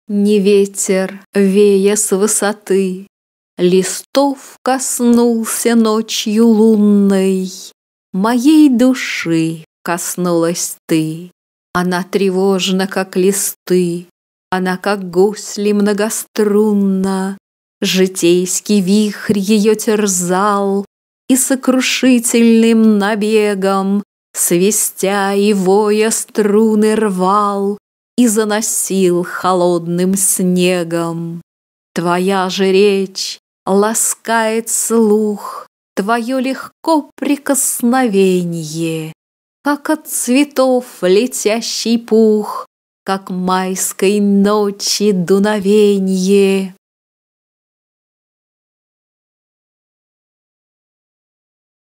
Не ветер, вея с высоты, Листов коснулся ночью лунной, Моей души коснулась ты. Она тревожна, как листы, Она, как гусли, многострунна. Житейский вихрь ее терзал И сокрушительным набегом, Свистя и воя струны рвал И заносил холодным снегом. Твоя же речь ласкает слух, Твое легко прикосновенье, Как от цветов летящий пух, Как майской ночи дуновенье.